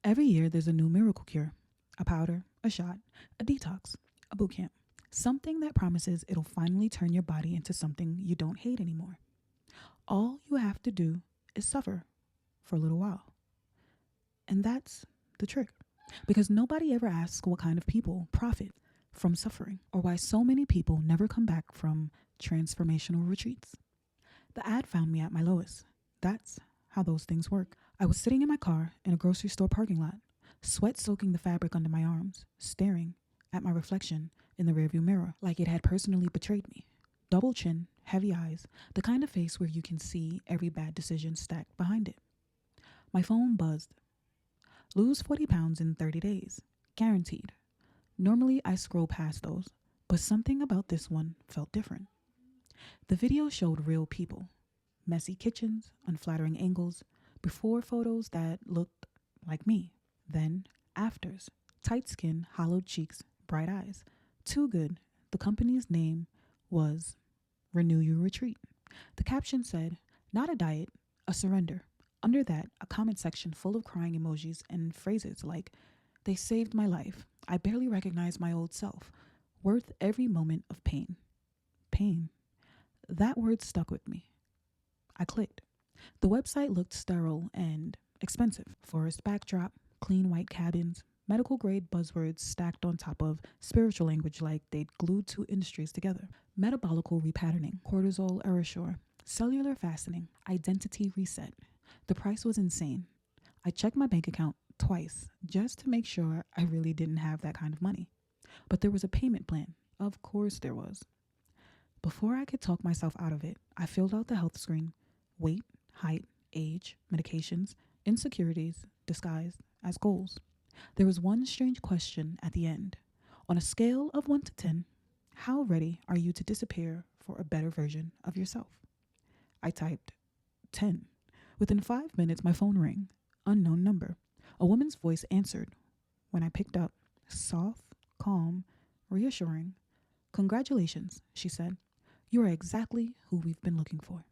Every year, there's a new miracle cure, a powder, a shot, a detox, a boot camp, something that promises it'll finally turn your body into something you don't hate anymore. All you have to do is suffer for a little while. And that's the trick. Because nobody ever asks what kind of people profit from suffering or why so many people never come back from transformational retreats. The ad found me at my lowest. That's how those things work. I was sitting in my car in a grocery store parking lot, sweat soaking the fabric under my arms, staring at my reflection in the rearview mirror like it had personally betrayed me. Double chin, heavy eyes, the kind of face where you can see every bad decision stacked behind it. My phone buzzed. Lose 40 pounds in 30 days. Guaranteed. Normally I scroll past those, but something about this one felt different. The video showed real people. Messy kitchens, unflattering angles, before photos that looked like me. Then afters. Tight skin, hollowed cheeks, bright eyes. Too good. The company's name was Renew Your Retreat. The caption said, not a diet, a surrender. Under that, a comment section full of crying emojis and phrases like, they saved my life. I barely recognize my old self. Worth every moment of pain. Pain. That word stuck with me. I clicked. The website looked sterile and expensive. Forest backdrop, clean white cabins, medical grade buzzwords stacked on top of spiritual language like they'd glued two industries together. Metabolical repatterning, cortisol erasure, cellular fastening, identity reset. The price was insane. I checked my bank account twice just to make sure I really didn't have that kind of money. But there was a payment plan. Of course there was. Before I could talk myself out of it, I filled out the health screen. Weight, height, age, medications, insecurities, disguised as goals. There was one strange question at the end. On a scale of 1 to 10, how ready are you to disappear for a better version of yourself? I typed 10. Within 5 minutes, my phone rang. Unknown number. A woman's voice answered. When I picked up, soft, calm, reassuring. Congratulations, she said. You are exactly who we've been looking for.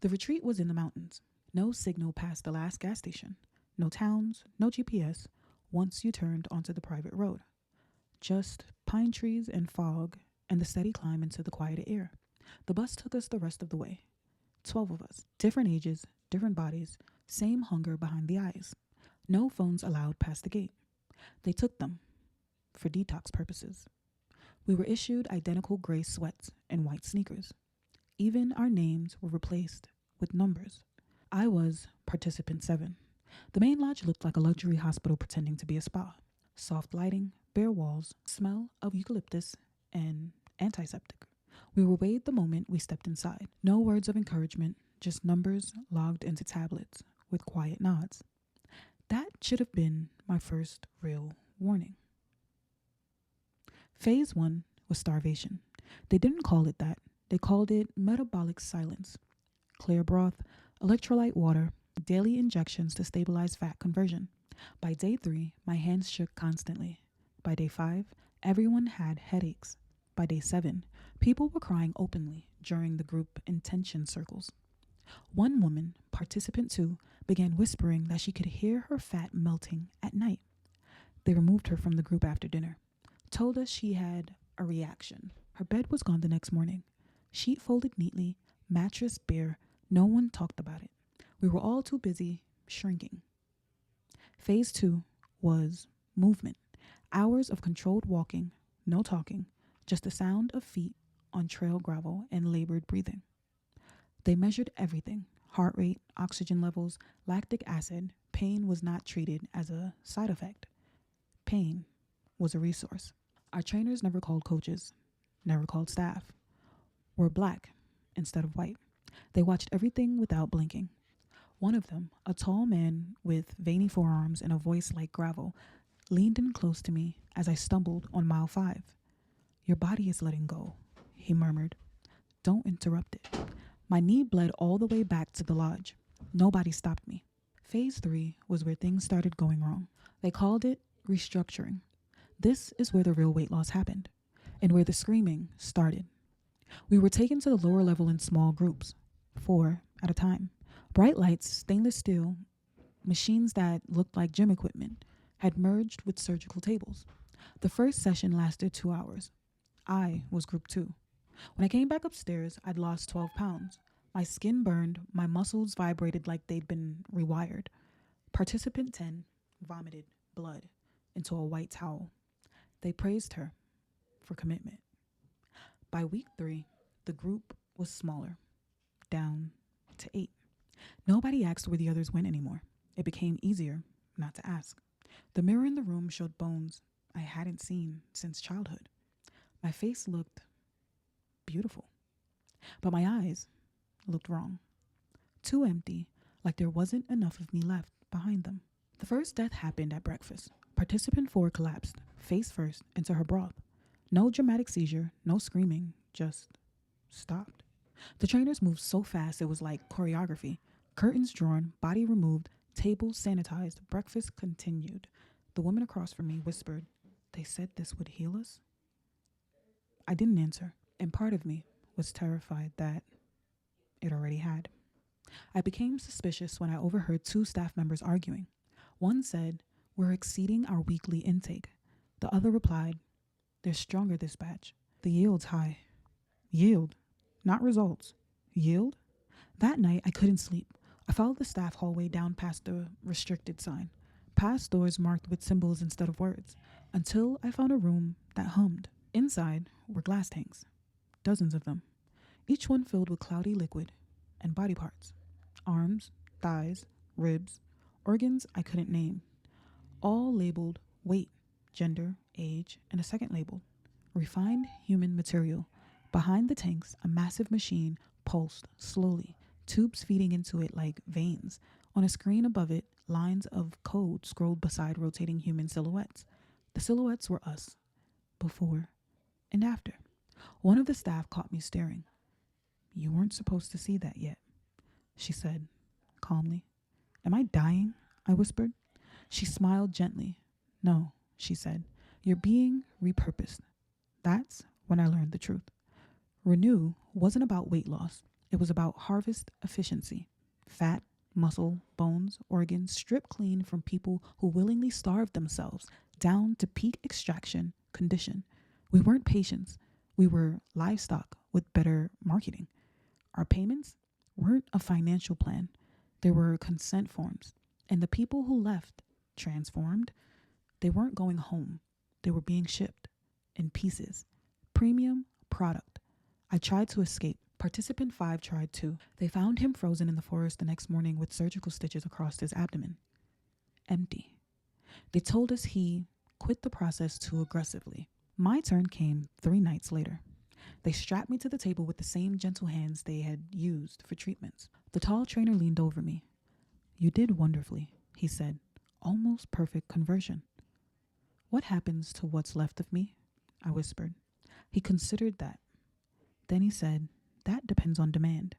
The retreat was in the mountains. No signal past the last gas station. No towns, no GPS, once you turned onto the private road. Just pine trees and fog and the steady climb into the quieter air. The bus took us the rest of the way. 12 of us, different ages, different bodies, same hunger behind the eyes. No phones allowed past the gate. They took them for detox purposes. We were issued identical gray sweats and white sneakers. Even our names were replaced with numbers. I was participant 7. The main lodge looked like a luxury hospital pretending to be a spa. Soft lighting, bare walls, smell of eucalyptus, and antiseptic. We were weighed the moment we stepped inside. No words of encouragement, just numbers logged into tablets with quiet nods. That should have been my first real warning. Phase 1 was starvation. They didn't call it that. They called it metabolic silence. Clear broth, electrolyte water, daily injections to stabilize fat conversion. By day 3, my hands shook constantly. By day 5, everyone had headaches. By day 7, people were crying openly during the group intention circles. One woman, participant 2, began whispering that she could hear her fat melting at night. They removed her from the group after dinner. Told us she had a reaction. Her bed was gone the next morning. Sheet folded neatly, mattress bare. No one talked about it. We were all too busy shrinking. Phase 2 was movement. Hours of controlled walking, no talking, just the sound of feet on trail gravel and labored breathing. They measured everything: heart rate, oxygen levels, lactic acid. Pain was not treated as a side effect. Pain was a resource. Our trainers never called coaches, never called staff. We're black instead of white. They watched everything without blinking. One of them, a tall man with veiny forearms and a voice like gravel, leaned in close to me as I stumbled on mile 5. Your body is letting go, he murmured. Don't interrupt it. My knee bled all the way back to the lodge. Nobody stopped me. Phase 3 was where things started going wrong. They called it restructuring. This is where the real weight loss happened and where the screaming started. We were taken to the lower level in small groups, 4 at a time. Bright lights, stainless steel, Machines that looked like gym equipment had merged with surgical tables. The first session lasted 2 hours. I was group 2. When I came back upstairs, I'd lost 12 pounds. My skin burned, my muscles vibrated like they'd been rewired. Participant 10 vomited blood into a white towel. They praised her for commitment. By week 3, the group was smaller, down to 8. Nobody asked where the others went anymore. It became easier not to ask. The mirror in the room showed bones I hadn't seen since childhood. My face looked beautiful, but my eyes looked wrong. Too empty, like there wasn't enough of me left behind them. The first death happened at breakfast. Participant 4 collapsed, face first, into her broth. No dramatic seizure, no screaming, just stopped. The trainers moved so fast it was like choreography. Curtains drawn, body removed, table sanitized, breakfast continued. The woman across from me whispered, "They said this would heal us?" I didn't answer, and part of me was terrified that it already had. I became suspicious when I overheard 2 staff members arguing. One said, "We're exceeding our weekly intake." The other replied, "They're stronger this batch. The yield's high." Yield, not results. Yield? That night, I couldn't sleep. I followed the staff hallway down past the restricted sign, past doors marked with symbols instead of words, until I found a room that hummed. Inside were glass tanks, dozens of them, each one filled with cloudy liquid and body parts. Arms, thighs, ribs, organs I couldn't name, all labeled weight, gender, age, and a second label, refined human material. Behind the tanks, a massive machine pulsed slowly, tubes feeding into it like veins. On a screen above it, lines of code scrolled beside rotating human silhouettes. The silhouettes were us, before and after. One of the staff caught me staring. "You weren't supposed to see that yet," she said calmly. "Am I dying?" I whispered. She smiled gently. "No," she said. "You're being repurposed." That's when I learned the truth. Renew wasn't about weight loss. It was about harvest efficiency. Fat, muscle, bones, organs stripped clean from people who willingly starved themselves down to peak extraction condition. We weren't patients. We were livestock with better marketing. Our payments weren't a financial plan. They were consent forms. And the people who left, transformed, they weren't going home. They were being shipped in pieces. Premium product. I tried to escape. Participant 5 tried to. They found him frozen in the forest the next morning with surgical stitches across his abdomen. Empty. They told us he quit the process too aggressively. My turn came 3 nights later. They strapped me to the table with the same gentle hands they had used for treatments. The tall trainer leaned over me. "You did wonderfully," he said. "Almost perfect conversion." "What happens to what's left of me?" I whispered. He considered that. Then he said, "That depends on demand."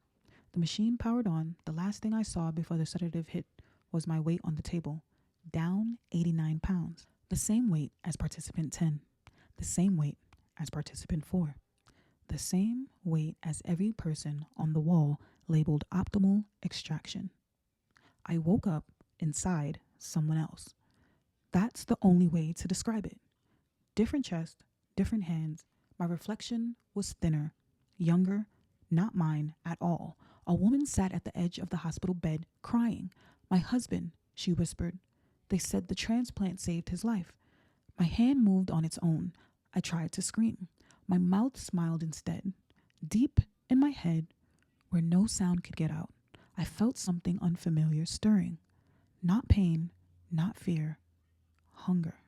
The machine powered on. The last thing I saw before the sedative hit was my weight on the table, down 89 pounds. The same weight as participant 10. The same weight as participant 4. The same weight as every person on the wall labeled optimal extraction. I woke up inside someone else. That's the only way to describe it. Different chest, different hands. My reflection was thinner, younger, not mine at all. A woman sat at the edge of the hospital bed crying. "My husband," she whispered. "They said the transplant saved his life." My hand moved on its own. I tried to scream. My mouth smiled instead. Deep in my head, where no sound could get out, I felt something unfamiliar stirring. Not pain, not fear, hunger.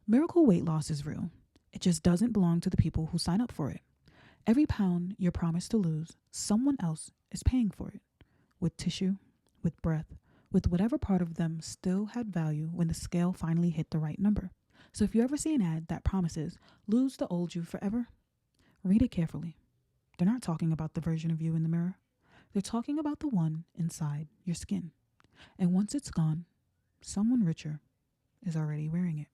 Miracle weight loss is real. It just doesn't belong to the people who sign up for it. Every pound you're promised to lose, someone else is paying for it. With tissue, with breath, with whatever part of them still had value when the scale finally hit the right number. So if you ever see an ad that promises, "Lose the old you forever," read it carefully. They're not talking about the version of you in the mirror. They're talking about the one inside your skin. And once it's gone, someone richer is already wearing it.